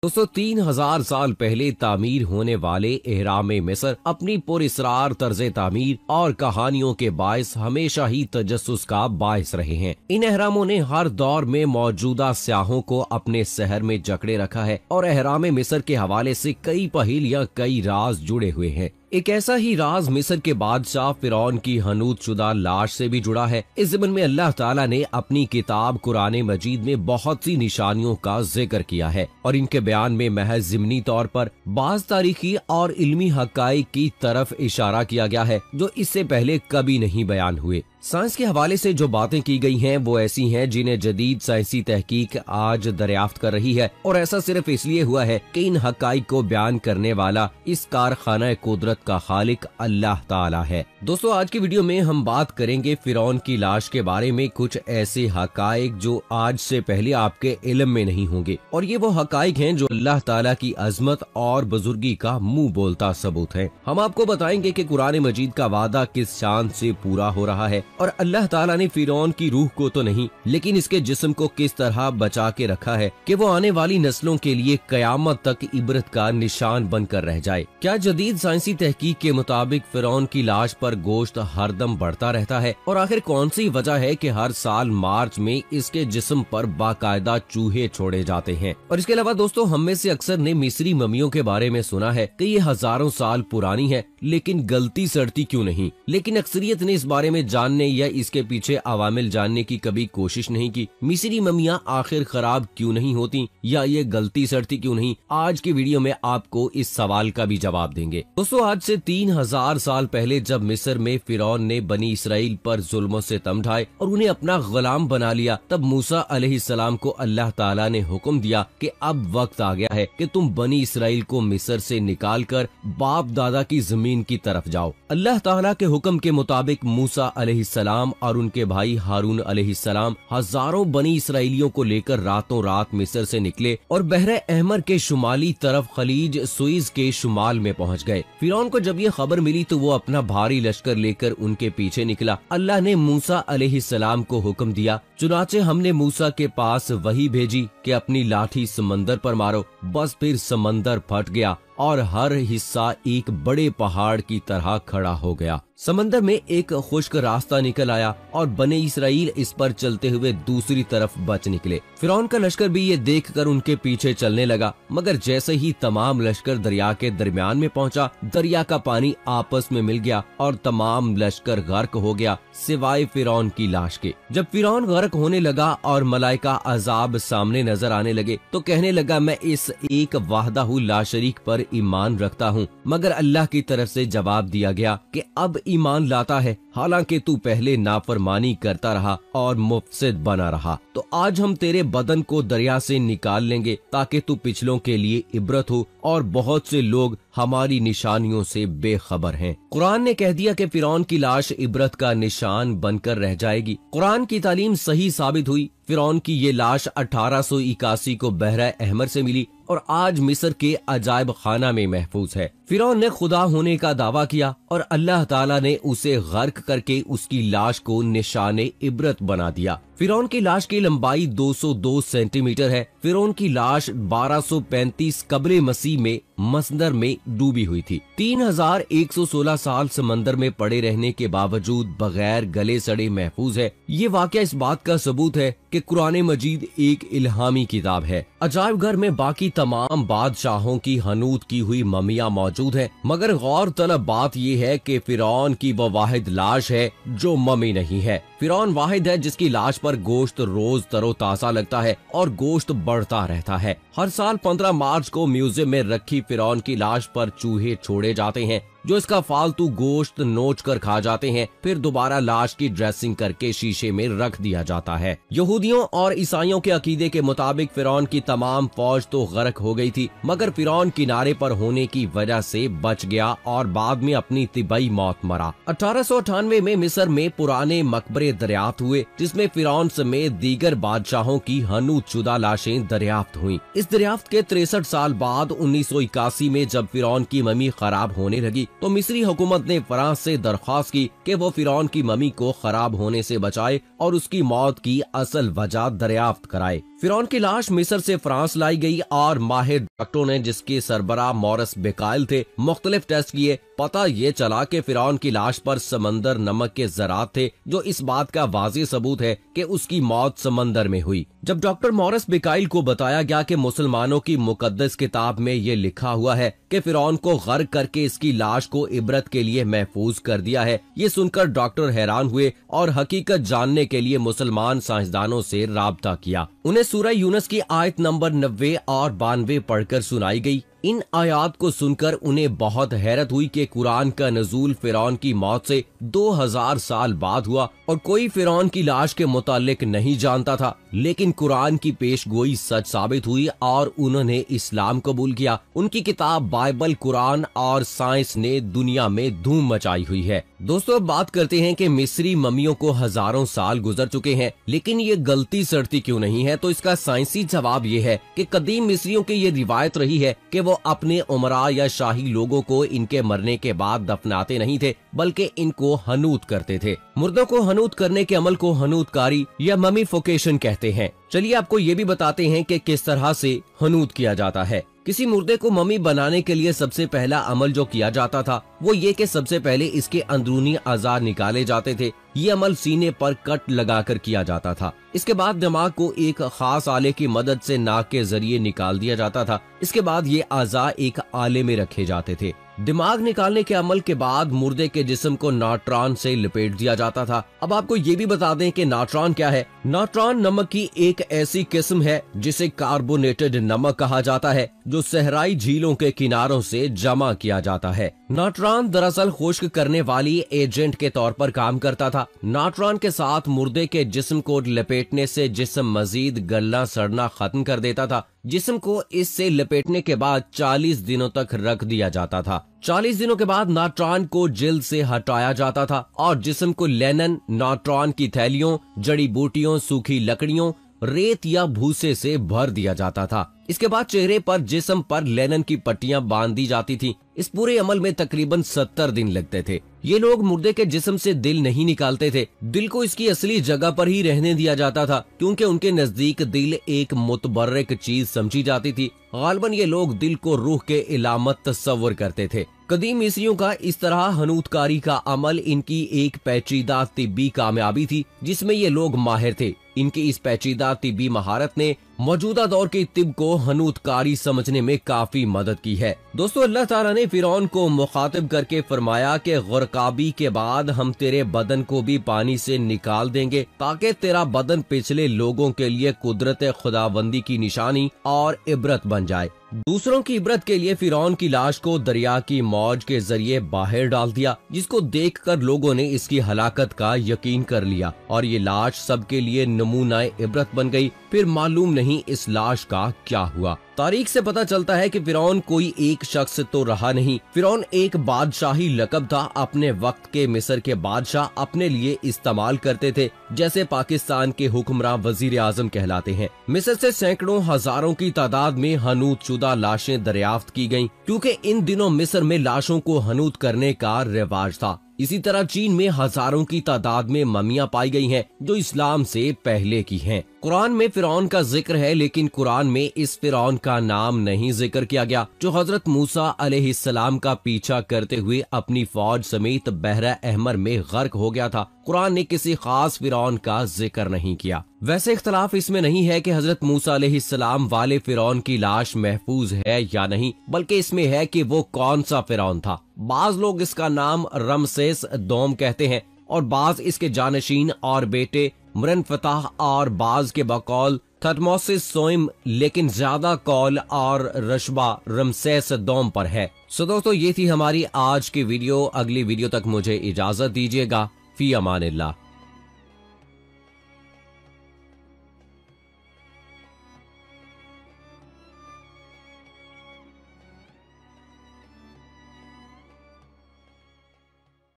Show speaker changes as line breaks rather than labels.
दोस्तों 3000 साल पहले तामीर होने वाले एहराम मिस्र अपनी पुरअसरार तर्ज तामीर और कहानियों के बायस हमेशा ही तजस्सुस का बायस रहे हैं। इन एहरामों ने हर दौर में मौजूदा स्याहों को अपने शहर में जकड़े रखा है और एहराम मिस्र के हवाले से कई पहेलियां, कई राज जुड़े हुए हैं। एक ऐसा ही राज मिस्र के बादशाह फिरौन की हनूत शुदा लाश से भी जुड़ा है। इस ज़मन में अल्लाह ताला ने अपनी किताब कुरान मजीद में बहुत सी निशानियों का जिक्र किया है और इनके बयान में महज ज़िमनी तौर पर बाज तारीखी और इल्मी हकाइक की तरफ इशारा किया गया है जो इससे पहले कभी नहीं बयान हुए। साइंस के हवाले से जो बातें की गई हैं वो ऐसी हैं जिन्हें जदीद साइंसी तहकीक आज दरियाफ्त कर रही है और ऐसा सिर्फ इसलिए हुआ है कि इन हकाइक को बयान करने वाला इस कारखाना कुदरत का खालिक अल्लाह ताला है। दोस्तों आज की वीडियो में हम बात करेंगे फिरौन की लाश के बारे में कुछ ऐसे हकाइक जो आज से पहले आपके इल्म में नहीं होंगे और ये वो हकाइक हैं जो अल्लाह ताला की अजमत और बुजुर्गी का मुंह बोलता सबूत है। हम आपको बताएंगे कि कुरान मजीद का वादा किस शान से पूरा हो रहा है और अल्लाह ताला ने फिरौन की रूह को तो नहीं लेकिन इसके जिस्म को किस तरह बचा के रखा है कि वो आने वाली नस्लों के लिए कयामत तक इबरत का निशान बनकर रह जाए। क्या जदीद साइंसी तहकीक के मुताबिक फिरौन की लाश पर गोश्त हरदम बढ़ता रहता है और आखिर कौन सी वजह है कि हर साल मार्च में इसके जिस्म पर बाकायदा चूहे छोड़े जाते हैं। और इसके अलावा दोस्तों हम में से अक्सर ने मिस्री मम्मियों के बारे में सुना है कि ये हजारों साल पुरानी है लेकिन गलती सड़ती क्यों नहीं, लेकिन अक्सरियत ने इस बारे में जानने या इसके पीछे अवामिल जानने की कभी कोशिश नहीं की। मिस्री मम्मियां आखिर खराब क्यों नहीं होती या ये गलती सड़ती क्यों नहीं, आज की वीडियो में आपको इस सवाल का भी जवाब देंगे। दोस्तों आज से 3000 साल पहले जब मिस्र में फिरौन ने बनी इसराइल पर जुल्म से तम ढाए और उन्हें अपना गुलाम बना लिया, तब मूसा अलैहिस्सलाम को अल्लाह ताला ने हुक्म दिया कि अब वक्त आ गया है कि तुम बनी इसराइल को मिस्र से निकाल कर बाप दादा की जमीन की तरफ जाओ। अल्लाह ताला के हुक्म के मुताबिक मूसा अलैहिस्सलाम और उनके भाई हारून अलैहिस्सलाम हजारों बनी इसराइलियों को लेकर रातों रात मिस्र से निकले और बहरे अहमर के शुमाली तरफ खलीज सुइज के शुमाल में पहुंच गए। फिरौन को जब ये खबर मिली तो वो अपना भारी लश्कर लेकर उनके पीछे निकला। अल्लाह ने मूसा अलैहिस्सलाम को हुक्म दिया, चुनाचे हमने मूसा के पास वही भेजी कि अपनी लाठी समंदर पर मारो। बस फिर समंदर फट गया और हर हिस्सा एक बड़े पहाड़ की तरह खड़ा हो गया। समंदर में एक खुश्क रास्ता निकल आया और बने इसराइल इस पर चलते हुए दूसरी तरफ बच निकले। फिरौन का लश्कर भी ये देखकर उनके पीछे चलने लगा, मगर जैसे ही तमाम लश्कर दरिया के दरमियान में पहुंचा, दरिया का पानी आपस में मिल गया और तमाम लश्कर गर्क हो गया सिवाय फिरौन की लाश के। जब फिरौन गर्क होने लगा और मलाइका अजाब सामने नजर आने लगे तो कहने लगा, मैं इस एक वाहदाहु ला शरीक पर ईमान रखता हूँ। मगर अल्लाह की तरफ से जवाब दिया गया कि अब ईमान लाता है, हालांकि तू पहले नाफरमानी करता रहा और मुफसिद बना रहा। तो आज हम तेरे बदन को दरिया से निकाल लेंगे ताकि तू पिछलों के लिए इबरत हो और बहुत से लोग हमारी निशानियों से बेखबर हैं। कुरान ने कह दिया कि फिरौन की लाश इबरत का निशान बनकर रह जाएगी। कुरान की तालीम सही साबित हुई। फिरौन की ये लाश 1881 को बहरा अहमर से मिली और आज मिस्र के अजायब खाना में महफूज है। फिरौन ने खुदा होने का दावा किया और अल्लाह ताला ने उसे गर्क करके उसकी लाश को निशाने इबरत बना दिया। फिरौन की लाश की लंबाई 202 सेंटीमीटर है। फिरौन की लाश 1235 कब्र मसीह में मसदर में डूबी हुई थी। 3116 साल समंदर में पड़े रहने के बावजूद बगैर गले सड़े महफूज है। ये वाकया इस बात का सबूत है कि कुरान मजीद एक इल्हामी किताब है। अजायब घर में बाकी तमाम बादशाहों की हनूत की हुई ममियां मौजूद है, मगर गौर तलब बात यह है कि फिरौन की वो वाहिद लाश है जो ममी नहीं है। फिरौन वाहिद है जिसकी लाश पर गोश्त रोज तरोताजा लगता है और गोश्त बढ़ता रहता है। हर साल 15 मार्च को म्यूजियम में रखी फिरौन की लाश पर चूहे छोड़े जाते हैं जो इसका फालतू गोश्त नोच कर खा जाते हैं। फिर दोबारा लाश की ड्रेसिंग करके शीशे में रख दिया जाता है। यहूदियों और ईसाइयों के अकीदे के मुताबिक फिरौन की तमाम फौज तो गर्क हो गई थी, मगर फिरौन किनारे पर होने की वजह से बच गया और बाद में अपनी तिबई मौत मरा। 1898 में मिस्र में पुराने मकबरे दरियाफ्त हुए जिसमें फिरौन समेत दीगर बादशाहों की हनूत शुदा लाशें दरियाफ्त हुई। इस दरियाफ्त के 63 साल बाद 1981 में जब फिरौन की ममी खराब होने लगी तो मिस्री हुकूमत ने फ्रांस से दरख्वास्त की कि वो फिरौन की मम्मी को खराब होने से बचाए और उसकी मौत की असल वजह दरियाफ्त कराए। फिरौन की लाश मिस्र से फ्रांस लाई गई और माहिर डॉक्टरों ने, जिसके सरबराह मॉरिस बेकाइल थे, मुख्तलिफ टेस्ट किए। पता ये चला कि फिरौन की लाश पर समंदर नमक के ज़रात थे, जो इस बात का वाज़ेह सबूत है कि उसकी मौत समंदर में हुई। जब डॉक्टर मॉरिस बेकाइल को बताया गया कि मुसलमानों की मुकद्दस किताब में ये लिखा हुआ है कि फिरौन को गर्क करके इसकी लाश को इबरत के लिए महफूज कर दिया है, ये सुनकर डॉक्टर हैरान हुए और हकीकत जानने के लिए मुसलमान साइंसदानों से राब्ता किया। उन्हें सूरह यूनुस की आयत नंबर 90 और 92 पढ़कर सुनाई गई। इन आयात को सुनकर उन्हें बहुत हैरत हुई कि कुरान का नज़ूल फिरौन की मौत से 2000 साल बाद हुआ और कोई फिरौन की लाश के मुतालिक नहीं जानता था। लेकिन कुरान की पेशगोई सच साबित हुई और उन्होंने इस्लाम कबूल किया। उनकी किताब बाइबल, कुरान और साइंस ने दुनिया में धूम मचाई हुई है। दोस्तों, अब बात करते हैं कि मिस्री मम्मियों को हजारों साल गुजर चुके हैं, लेकिन ये गलती सड़ती क्यों नहीं है? तो इसका साइंसी जवाब ये है कि कदीम मिस्रियों की ये रिवायत रही है कि वो अपने उमरा या शाही लोगों को इनके मरने के बाद दफनाते नहीं थे, बल्कि इनको हनूत करते थे। मुर्दों को हनूत करने के अमल को हनूतकारी या ममीफिकेशन कहते हैं। चलिए आपको ये भी बताते हैं कि किस तरह से हनूत किया जाता है। किसी मुर्दे को मम्मी बनाने के लिए सबसे पहला अमल जो किया जाता था वो ये कि सबसे पहले इसके अंदरूनी अज़ा निकाले जाते थे। ये अमल सीने पर कट लगाकर किया जाता था। इसके बाद दिमाग को एक खास आले की मदद से नाक के जरिए निकाल दिया जाता था। इसके बाद ये अज़ा एक आले में रखे जाते थे। दिमाग निकालने के अमल के बाद मुर्दे के जिस्म को नाट्रॉन से लपेट दिया जाता था। अब आपको ये भी बता दें कि नाट्रॉन क्या है। नाट्रॉन नमक की एक ऐसी किस्म है जिसे कार्बोनेटेड नमक कहा जाता है, जो सहराई झीलों के किनारों से जमा किया जाता है। नाट्रॉन दरअसल खुश्क करने वाली एजेंट के तौर पर काम करता था। नाट्रॉन के साथ मुर्दे के जिस्म को लपेटने से जिस्म मजीद गलना सड़ना खत्म कर देता था। जिस्म को इससे लपेटने के बाद 40 दिनों तक रख दिया जाता था। 40 दिनों के बाद नाट्रॉन को जिल्द से हटाया जाता था और जिस्म को लेनन, नाट्रॉन की थैलियों, जड़ी बूटियों, सूखी लकड़ियों, रेत या भूसे से भर दिया जाता था। इसके बाद चेहरे पर, जिस्म पर लेनन की पट्टियां बांध दी जाती थी। इस पूरे अमल में तकरीबन 70 दिन लगते थे। ये लोग मुर्दे के जिस्म से दिल नहीं निकालते थे। दिल को इसकी असली जगह पर ही रहने दिया जाता था, क्योंकि उनके नजदीक दिल एक मुतबर्रिक चीज समझी जाती थी। गालबन ये लोग दिल को रूह के इलामत तस्वर करते थे। कदीम मिस्रियों का इस तरह हनूतकारी का अमल इनकी एक पेचीदा तिब्बी कामयाबी थी, जिसमें ये लोग माहिर थे। इनकी इस पेचीदा तिब्बी महारत ने मौजूदा दौर की तिब को हनूतकारी समझने में काफी मदद की है। दोस्तों, अल्लाह ताला ने फिरौन को मुखातिब करके फरमाया कि ग़रक़ाबी के बाद हम तेरे बदन को भी पानी से निकाल देंगे, ताकि तेरा बदन पिछले लोगों के लिए कुदरत खुदाबंदी की निशानी और इबरत बन जाए। दूसरों की इबरत के लिए फिरौन की लाश को दरिया की मौज के जरिए बाहर डाल दिया, जिसको देखकर लोगों ने इसकी हलाकत का यकीन कर लिया और ये लाश सबके लिए नमूना इबरत बन गई। फिर मालूम नहीं इस लाश का क्या हुआ। तारीख से पता चलता है कि फिरौन कोई एक शख्स तो रहा नहीं। फिरौन एक बादशाही लकब था। अपने वक्त के मिस्र के बादशाह अपने लिए इस्तेमाल करते थे, जैसे पाकिस्तान के हुक्मरान वजीर आजम कहलाते हैं। मिस्र से सैकड़ों हजारों की तादाद में हनूत शुदा लाशें दरियाफ्त की गयी, क्योंकि इन दिनों मिस्र में लाशों को हनूत करने का रिवाज था। इसी तरह चीन में हजारों की तादाद में ममियां पाई गई हैं, जो इस्लाम से पहले की हैं। कुरान में फिरौन का जिक्र है, लेकिन कुरान में इस फिरौन का नाम नहीं जिक्र किया गया, जो हजरत मूसा अलैहिस्सलाम का पीछा करते हुए अपनी फौज समेत बहरा अहमर में गर्क हो गया था। कुरान ने किसी खास फिरौन का जिक्र नहीं किया। वैसे इख्तलाफ इसमें नहीं है कि हजरत मूसा अलैहिस्सलाम वाले फिरौन की लाश महफूज है या नहीं, बल्कि इसमें है कि वो कौन सा फिरौन था। बाज लोग इसका नाम रमसेस दोम कहते हैं और बाज इसके जानशीन और बेटे मुरनफताह और बाज के बकौल थटमोसिस सोइम, लेकिन ज्यादा कौल और रशबा रमसेस दोम पर है। सो दोस्तों, ये थी हमारी आज की वीडियो। अगली वीडियो तक मुझे इजाजत दीजिएगा। फी अमानिल्लाह।